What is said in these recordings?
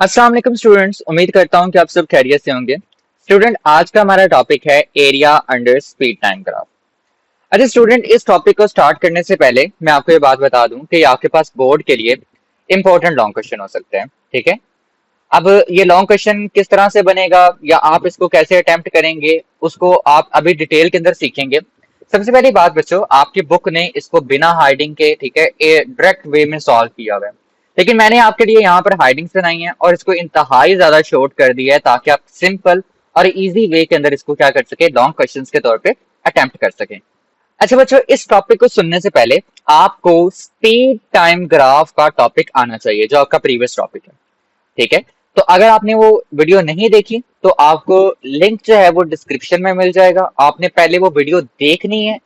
अस्सलाम वालेकुम स्टूडेंट्स, उम्मीद करता हूं कि आप सब खैरियत से होंगे। स्टूडेंट, आज का हमारा टॉपिक है area under speed time graph. अच्छा स्टूडेंट, इस टॉपिक को स्टार्ट करने से पहले मैं आपको ये बात बता दूं कि आपके पास बोर्ड के लिए इंपॉर्टेंट लॉन्ग क्वेश्चन हो सकते हैं। ठीक है। अब ये लॉन्ग क्वेश्चन किस तरह से बनेगा या आप इसको कैसे अटेम्प्ट करेंगे, उसको आप अभी डिटेल के अंदर सीखेंगे। सबसे पहली बात बच्चों, आपकी बुक ने इसको बिना हाइडिंग के, ठीक है, डायरेक्ट वे में सॉल्व किया हुआ है। लेकिन मैंने आपके लिए यहाँ पर हाइडिंग्स बनाई है और इसको इंतहाई ज्यादा शॉर्ट कर दिया है ताकि आप सिंपल और इजी वे के अंदर इसको क्या कर सके, लॉन्ग क्वेश्चंस के तौर पे अटेम्प्ट कर सके। अच्छा बच्चों, इस टॉपिक को सुनने से पहले आपको स्पीड टाइम ग्राफ का टॉपिक आना चाहिए जो आपका प्रीवियस टॉपिक है। ठीक है। तो अगर आपने वो वीडियो नहीं देखी तो आपको लिंक जो है वो डिस्क्रिप्शन में मिल जाएगा। आपने पहले वो वीडियो देखनी है,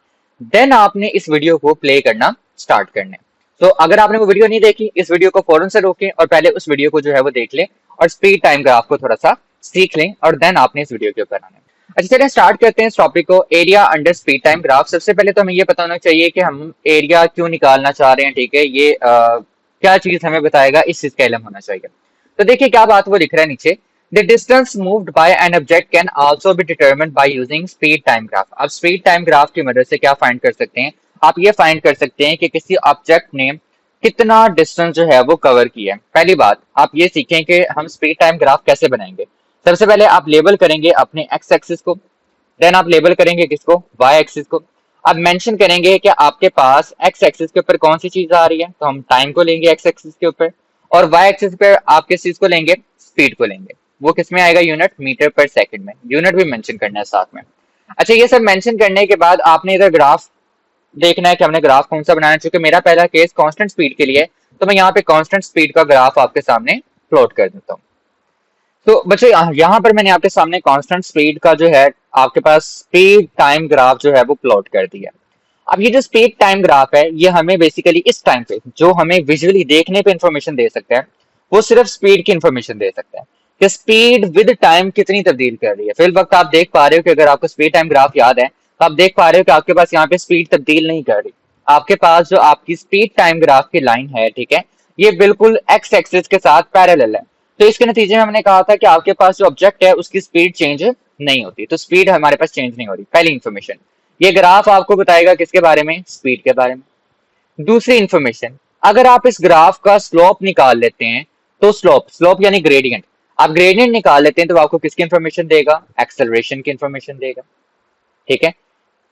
देन आपने इस वीडियो को प्ले करना स्टार्ट करना है। तो अगर आपने वो वीडियो नहीं देखी, इस वीडियो को फौरन से रोकें और पहले उस वीडियो को जो है वो देख लें और स्पीड टाइम ग्राफ को थोड़ा सा सीख लें और देन आपने इस वीडियो के ऊपर आना है। अच्छा चलिए स्टार्ट करते हैं इस टॉपिक को, area under speed time graph. सबसे पहले तो हमें ये पता होना चाहिए कि हम एरिया क्यों निकालना चाह रहे हैं। ठीक है, ये क्या चीज हमें बताएगा, इस चीज का इल्म होना चाहिए। तो देखिए क्या बात वो लिख रहा है नीचे, the distance moved by an object can also be determined by using speed time graph. अब स्पीड टाइम ग्राफ की मदद से क्या फाइंड कर सकते हैं, आप ये फाइंड कर सकते हैं कि किसी ऑब्जेक्ट ने कितना डिस्टेंस जो है वो कवर किया है। पहली बात आप ये सीखें कि हम स्पीड टाइम ग्राफ कैसे बनाएंगे। सबसे पहले आप लेबल करेंगे अपने एक्स एक्सिस को, देन आप लेबल करेंगे किसको, वाई एक्सिस को। अब मेंशन करेंगे कि आपके पास एक्स एक्सिस के ऊपर कौन सी चीज आ रही है, तो हम टाइम को लेंगे एक्स एक्सिस के ऊपर, और वाई एक्सिस पे आप किस चीज को लेंगे, स्पीड को लेंगे। वो किस में आएगा, यूनिट मीटर पर सेकंड में। यूनिट भी मेंशन करना है साथ में। अच्छा ये सब मेंशन करने के बाद आपने इधर ग्राफ देखना है कि हमने ग्राफ कौन सा बनाना है। चूंकि मेरा पहला केस कांस्टेंट स्पीड के लिए है तो मैं यहाँ पे कांस्टेंट स्पीड का ग्राफ आपके सामने प्लॉट कर देता हूँ। तो बच्चों यहाँ पर मैंने आपके सामने कांस्टेंट स्पीड का जो है आपके पास स्पीड टाइम ग्राफ जो है वो प्लॉट कर दिया। अब ये जो स्पीड टाइम ग्राफ है ये हमें बेसिकली इस टाइम पे जो हमें विजुअली देखने पे इंफॉर्मेशन दे सकता है, वो सिर्फ स्पीड की इंफॉर्मेशन दे सकता है कि स्पीड विद टाइम कितनी तब्दील कर रही है। फिल वक्त आप देख पा रहे हो कि अगर आपको स्पीड टाइम ग्राफ याद है तो आप देख पा रहे हो कि आपके पास यहाँ पे स्पीड तब्दील नहीं कर रही। आपके पास जो आपकी स्पीड टाइम ग्राफ की लाइन है, ठीक है, ये बिल्कुल एक्स एक्सिस के साथ पैरेलल है। तो इसके नतीजे में हमने कहा था कि आपके पास जो ऑब्जेक्ट है उसकी स्पीड चेंज नहीं होती, तो स्पीड हमारे पास चेंज नहीं हो रही। पहली इंफॉर्मेशन, ये ग्राफ आपको बताएगा किसके बारे में, स्पीड के बारे में। दूसरी इंफॉर्मेशन, अगर आप इस ग्राफ का स्लोप निकाल लेते हैं तो स्लोप स्लोप यानी ग्रेडियंट, आप ग्रेडियंट निकाल लेते हैं तो आपको किसकी इंफॉर्मेशन देगा, एक्सेलरेशन की इंफॉर्मेशन देगा। ठीक है।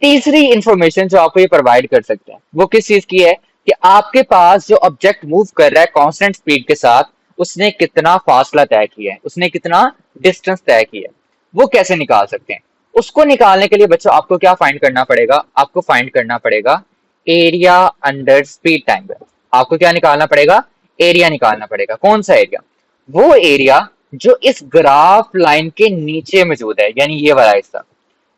तीसरी इंफॉर्मेशन जो आपको ये प्रोवाइड कर सकते हैं वो किस चीज की है कि आपके पास जो ऑब्जेक्ट मूव कर रहा है कांस्टेंट स्पीड के साथ, उसने कितना फासला तय किया है, उसने कितना डिस्टेंस तय किया है, वो कैसे निकाल सकते हैं। उसको निकालने के लिए बच्चों आपको क्या फाइंड करना पड़ेगा, आपको फाइंड करना पड़ेगा area under speed time graph. आपको क्या निकालना पड़ेगा, एरिया निकालना पड़ेगा। कौन सा एरिया, वो एरिया जो इस ग्राफ लाइन के नीचे मौजूद है, यानी ये वाला हिस्सा।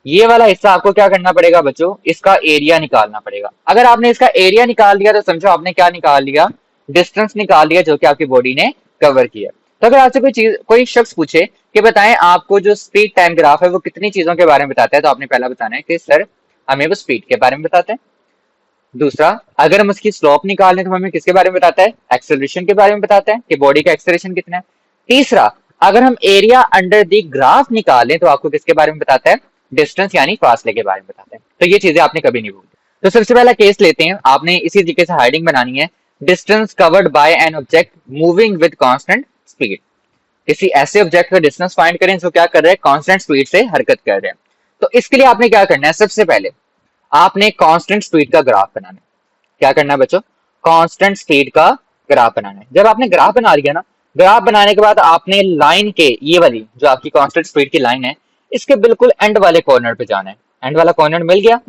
ये वाला हिस्सा आपको क्या करना पड़ेगा बच्चों, इसका एरिया निकालना पड़ेगा। अगर आपने इसका एरिया निकाल लिया तो समझो आपने क्या निकाल लिया, डिस्टेंस निकाल लिया जो कि आपकी बॉडी ने कवर किया। तो अगर आपसे कोई शख्स पूछे कि बताएं आपको जो स्पीड टाइम ग्राफ है वो कितनी चीजों के बारे में बताता है, तो आपने पहला बताना है कि सर हमें वो स्पीड के बारे में बताता है। दूसरा, अगर हम उसकी स्लोप निकालें तो हमें किसके बारे में बताता है, एक्सेलरेशन के बारे में बताता है कि बॉडी का एक्सेलरेशन कितना है। तीसरा, अगर हम एरिया अंडर द ग्राफ निकालें तो आपको किसके बारे में बताता है, डिस्टेंस यानी फासले के बारे में बताता है। तो ये चीजें आपने कभी नहीं भूली। तो सबसे पहला केस लेते हैं, आपने इसी तरीके से हाइडिंग बनानी है, distance covered bye an object moving with constant speed. किसी ऐसे ऑब्जेक्ट का डिस्टेंस फाइंड करें जो क्या कर रहे हैं, कांस्टेंट स्पीड से हरकत कर रहे हैं। तो इसके लिए आपने क्या करना है, सबसे पहले आपने कांस्टेंट स्पीड का ग्राफ बनाना है। क्या करना है बच्चों, कांस्टेंट स्पीड का ग्राफ बनाना है। जब आपने ग्राफ बना लिया ना, ग्राफ बनाने के बाद आपने लाइन के, ये वाली जो आपकी कांस्टेंट स्पीड की लाइन है, इसके बिल्कुल एंड वाले कॉर्नर पे जाना है। एंड वाला कॉर्नर मिल गया,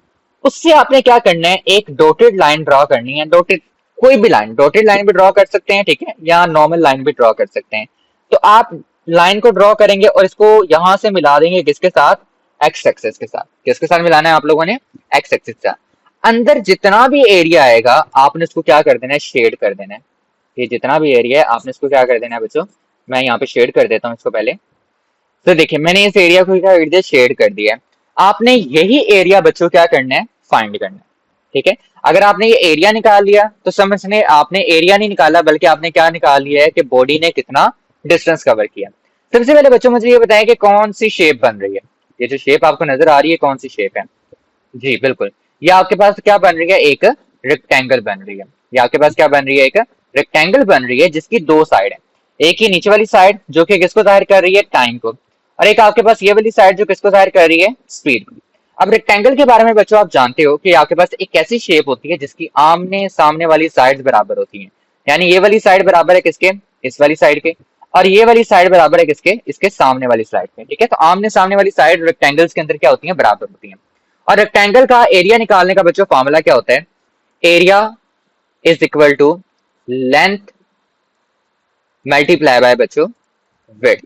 उससे आपने क्या करना है, एक डॉटेड लाइन ड्रॉ करनी है। डॉटेड कोई भी लाइन, डॉटेड लाइन भी ड्रॉ कर सकते हैं, ठीक है, या नॉर्मल लाइन भी ड्रॉ कर सकते हैं। तो आप लाइन को ड्रॉ करेंगे और इसको यहां से मिला देंगे किसके साथ, एक्स एक्सिस के साथ। किसके साथ मिलाना है आप लोगों ने, एक्स एक्सिस के साथ। अंदर जितना भी एरिया आएगा आपने उसको क्या कर देना है, शेड कर देना है। ये जितना भी एरिया है आपने इसको क्या कर देना है बच्चों, मैं यहाँ पे शेड कर देता हूँ इसको पहले। तो देखिए मैंने इस एरिया को क्या कर दिया, शेड कर दिया है। आपने यही एरिया बच्चों क्या करना है, फाइंड करना है। ठीक है। अगर आपने ये एरिया निकाल लिया तो समझने आपने एरिया नहीं निकाला बल्कि आपने क्या निकाल लिया है कि बॉडी ने कितना डिस्टेंस कवर किया। सबसे पहले बच्चों मुझे ये बताएं कि कौन सी शेप बन रही है। ये जो शेप आपको नजर आ रही है कौन सी शेप है? जी बिल्कुल, ये आपके पास क्या बन रही है? एक रेक्टेंगल बन रही है। ये आपके पास क्या बन रही है? एक रेक्टेंगल बन रही है जिसकी दो साइड है। एक ही नीचे वाली साइड जो कि किसको जाहिर कर रही है? टाइम को। और एक आपके पास ये वाली साइड जो किसको जाहिर कर रही है? स्पीड को। अब रेक्टेंगल के बारे में बच्चों आप जानते हो कि आपके पास एक ऐसी शेप होती है जिसकी आमने सामने वाली साइड बराबर होती है। यानी ये वाली साइड बराबर है किसके? इस वाली साइड के। और ये वाली साइड बराबर है किसके? इसके सामने वाली साइड के। ठीक है, तो आमने सामने वाली साइड रेक्टेंगल्स के अंदर क्या होती है? बराबर होती है। और रेक्टेंगल का एरिया निकालने का बच्चों फॉर्मूला क्या होता है? Area is equal to length multiply by बच्चों विड्थ।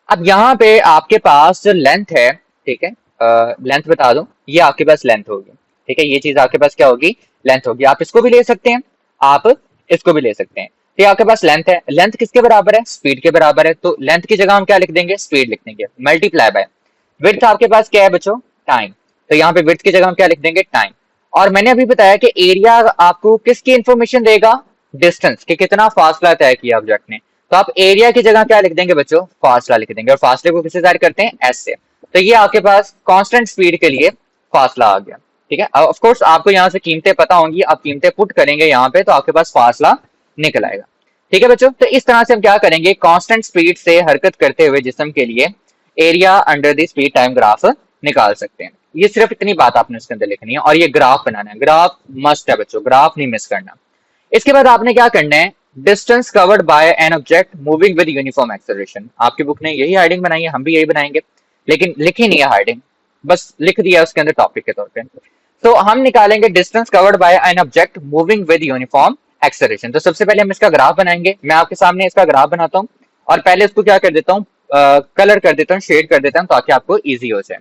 अब यहाँ पे आपके पास जो लेंथ है, ठीक है, लेंथ बता दो, ये आपके पास लेंथ होगी। ठीक है, ये चीज आपके पास क्या होगी? लेंथ होगी। आप इसको भी ले सकते हैं, आप इसको भी ले सकते हैं। तो ये आपके पास लेंथ है। लेंथ किसके बराबर है? स्पीड के बराबर है। तो लेंथ की जगह हम क्या लिख देंगे? स्पीड लिख देंगे। मल्टीप्लाई बाय विड्थ आपके पास क्या है बच्चों? टाइम। तो यहाँ पे विड्थ की जगह हम क्या लिख देंगे? टाइम। और मैंने अभी बताया कि एरिया आपको किसकी इंफॉर्मेशन देगा? डिस्टेंस, कि कितना फासला तय किया ऑब्जेक्ट ने। तो आप एरिया की जगह क्या लिख देंगे बच्चों? फासला लिख देंगे। और फासले को किससे जाहिर करते हैं? एस से। तो ये आपके पास कांस्टेंट स्पीड के लिए फासला आ गया। ठीक है, ऑफ कोर्स आपको यहाँ से कीमतें पता होंगी, आप कीमतें पुट करेंगे यहाँ पे तो आपके पास फासला निकल आएगा। ठीक है बच्चों, तो इस तरह से हम क्या करेंगे? कांस्टेंट स्पीड से हरकत करते हुए जिस्म के लिए area under the speed time graph निकाल सकते हैं। ये सिर्फ इतनी बात आपने उसके अंदर लिखनी है और ये ग्राफ बनाना है। ग्राफ मस्ट है बच्चों, ग्राफ नहीं मिस करना। इसके बाद आपने क्या करना है? Distance covered bye an object moving with uniform acceleration. आपकी बुक ने यही हेडिंग बनाई है, हम भी यही बनाएंगे, लेकिन लिखी नहीं है हेडिंग, बस लिख दिया उसके अंदर टॉपिक के तौर पे। तो हम निकालेंगे distance covered bye an object moving with uniform acceleration. तो सबसे पहले हम इसका ग्राफ बनाएंगे। मैं आपके सामने इसका ग्राफ बनाता हूँ और पहले इसको क्या कर देता हूँ? कलर कर देता हूँ, शेड कर देता हूँ ताकि आपको ईजी हो जाए।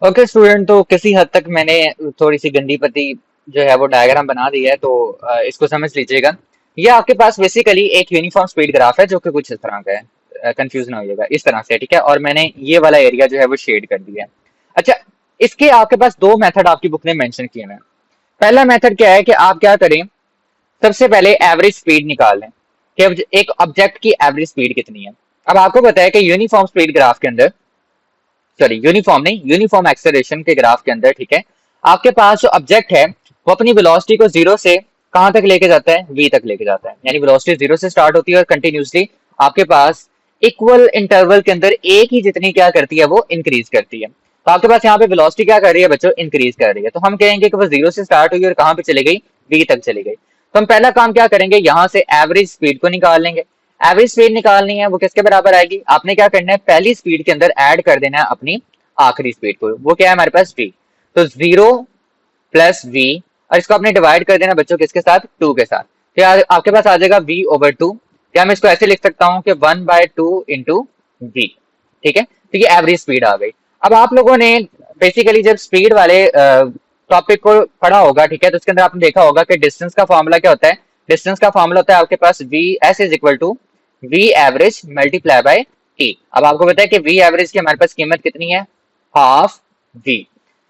ओके स्टूडेंट, तो किसी हद तक मैंने थोड़ी सी गंदी पति जो है वो डायग्राम बना दी है, तो इसको समझ लीजिएगा। ये आपके पास बेसिकली एक यूनिफॉर्म स्पीड ग्राफ है जो कि कुछ इस तरह का है, कंफ्यूज ना होइएगा, इस तरह से। ठीक है, और मैंने ये वाला एरिया जो है वो शेड कर दिया है। अच्छा, इसके आपके पास दो मेथड आपकी बुक ने मेंशन किए हैं। पहला मेथड क्या है कि आप क्या करें? सबसे पहले एवरेज स्पीड निकाल लें कि एक ऑब्जेक्ट की एवरेज स्पीड कितनी है। अब आपको पता है कि यूनिफॉर्म स्पीड ग्राफ के अंदर, सॉरी यूनिफॉर्म नहीं, यूनिफॉर्म एक्सेलरेशन के ग्राफ के अंदर, ठीक है, आपके पास जो ऑब्जेक्ट है वो अपनी वेलोसिटी को जीरो से कहां तक लेके जाता है? वी तक लेके जाता है। यानी वेलोसिटी जीरो से स्टार्ट होती है और कंटिन्यूसली आपके पास इक्वल इंटरवल के अंदर एक ही जितनी क्या करती है? वो इंक्रीज करती है। तो आपके पास यहाँ पे वेलोसिटी क्या कर रही है बच्चों? इंक्रीज कर रही है। तो हम कहेंगे कि वो जीरो से स्टार्ट हुई और कहां पे चली गई? वी तक चली गई। तो हम पहला काम क्या करेंगे? यहाँ से एवरेज स्पीड को निकाल लेंगे। एवरेज स्पीड निकालनी है, वो किसके बराबर आएगी? आपने क्या करना है? पहली स्पीड के अंदर ऐड कर देना है अपनी आखिरी स्पीड को। वो क्या है हमारे पास? v। तो जीरो प्लस v, और इसको आपने डिवाइड कर देना बच्चों किसके साथ? 2 के साथ। तो आपके पास आ जाएगा v ओवर 2। या मैं इसको ऐसे लिख सकता हूँ कि 1/2 इंटू v। ठीक है, तो ये एवरेज स्पीड आ गई। अब आप लोगों ने बेसिकली जब स्पीड वाले टॉपिक को पढ़ा होगा, ठीक है, तो उसके अंदर आपने देखा होगा कि डिस्टेंस का फॉर्मूला क्या होता है? डिस्टेंस का फॉर्मूला होता है आपके पास v s is equal to v average multiply by t। अब आपको पता है कि v एवरेज की हमारे पास कीमत कितनी है? Half v।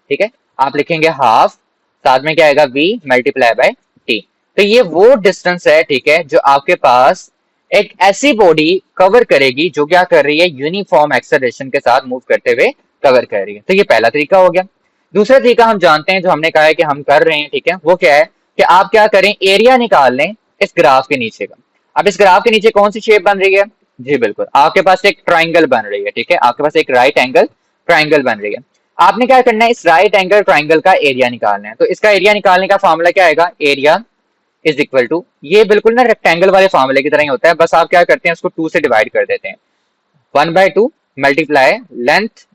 ठीक है, आप लिखेंगे हाफ, साथ में क्या आएगा? v multiply by t। तो ये वो डिस्टेंस है, ठीक है, जो आपके पास एक ऐसी बॉडी कवर करेगी जो क्या कर रही है? यूनिफॉर्म एक्सेलरेशन के साथ मूव करते हुए कवर कर रही है। तो ये पहला तरीका हो गया। दूसरा तरीका हम जानते हैं, जो हमने कहा है कि हम कर रहे हैं, ठीक है, वो क्या है कि आप क्या करें? एरिया निकाल लें इस ग्राफ के नीचे का। अब इस ग्राफ के नीचे कौन सी शेप बन रही है? जी बिल्कुल, आपके पास एक ट्राइंगल बन रही है। ठीक है, आपके पास एक राइट एंगल ट्राइंगल बन रही है। आपने क्या करना है? इस राइट एंगल ट्राइंगल का एरिया निकालना है। तो इसका एरिया निकालने का फॉर्मूला क्या आएगा? एरिया इज इक्वल टू, ये बिल्कुल ना रेक्टेंगल वाले फॉर्मूले की तरह ही होता है, बस आप क्या करते हैं? उसको 2 से डिवाइड कर देते हैं। 1/2 multiply length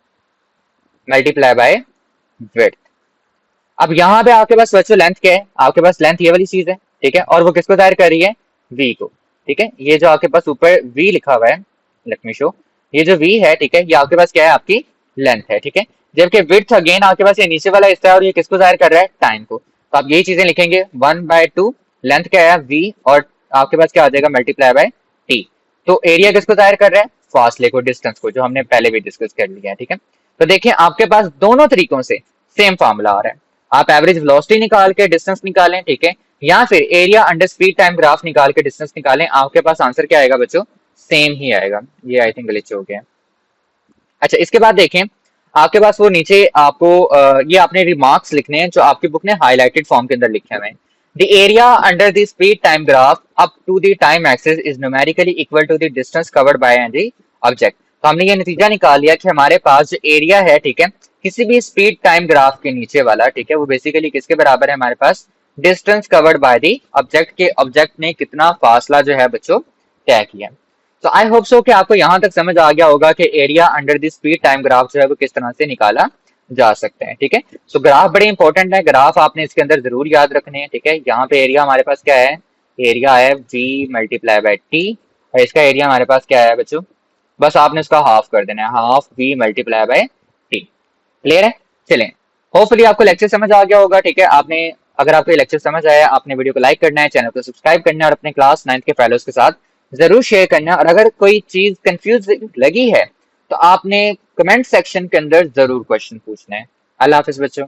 multiply bye width. अब यहाँ पे आपके पास वर्चुअल लेंथ क्या है? आपके पास लेंथ ये वाली चीज है, ठीक है, और वो किसको जाहिर कर रही है? v को। ठीक है, ये जो आपके पास ऊपर v लिखा हुआ है, लेट मी शो, ये जो v है, ठीक है, ये आपके पास क्या है? आपकी लेंथ है। ठीक है, जबकि विड्थ अगेन आपके पास ये नीचे वाला हिस्सा है और ये किसको जाहिर कर रहा है? टाइम को। तो आप यही चीजें लिखेंगे। 1/2 लेंथ क्या है? v, और आपके पास क्या आ जाएगा? Multiply by t। तो एरिया किसको जाहिर कर रहा है? फासले को, डिस्टेंस को, जो हमने पहले भी डिस्कस कर लिया है। ठीक है, तो देखिए आपके पास दोनों तरीकों से सेम फॉर्मूला आ रहा है। आप एवरेज वेलोसिटी निकाल के डिस्टेंस निकालें, ठीक है, या फिर area under speed time graph निकाल के डिस्टेंस निकालें, आपके पास आंसर क्या आएगा बच्चों? सेम ही आएगा। ये आई थिंक ग्लिच हो गया। अच्छा, इसके बाद देखें, आपके पास वो नीचे आपको ये आपने रिमार्क्स लिखने हैं जो आपकी बुक ने हाईलाइटेड फॉर्म के अंदर लिखे हुए हैं। The area under the speed time graph up to the time axis is numerically equal to the distance covered by the object. तो हमने ये नतीजा निकाल लिया कि हमारे पास जो एरिया है, ठीक है, किसी भी स्पीड टाइम ग्राफ के नीचे वाला, ठीक है, वो बेसिकली किसके बराबर है हमारे पास, distance covered by the object के, ऑब्जेक्ट ने कितना फासला जो है बच्चों तय किया। तो आई होप सो कि आपको यहां तक समझ आ गया होगा कि area under the speed time graph जो है वो किस तरह से निकाला जा सकते हैं। ठीक है, सो ग्राफ बड़े इंपॉर्टेंट है, ग्राफ आपने इसके अंदर जरूर याद रखने हैं। ठीक है, यहाँ पे एरिया हमारे पास क्या है, एरिया है v मल्टीप्लाई बाय टी, और इसका एरिया हमारे पास क्या है बच्चों, बस आपने उसका हाफ कर देना है, half v multiply by T. Clear है? चलें, होपफुली आपको लेक्चर समझ आ गया होगा। ठीक है, आपने, अगर आपको ये लेक्चर समझ आया, आपने वीडियो को लाइक करना है, चैनल को सब्सक्राइब करना है और अपने क्लास 9th के फेलोज के साथ जरूर शेयर करना है। और अगर कोई चीज कंफ्यूज लगी है तो आपने कमेंट सेक्शन के अंदर जरूर क्वेश्चन पूछना है। अल्लाह हाफिज बच्चों।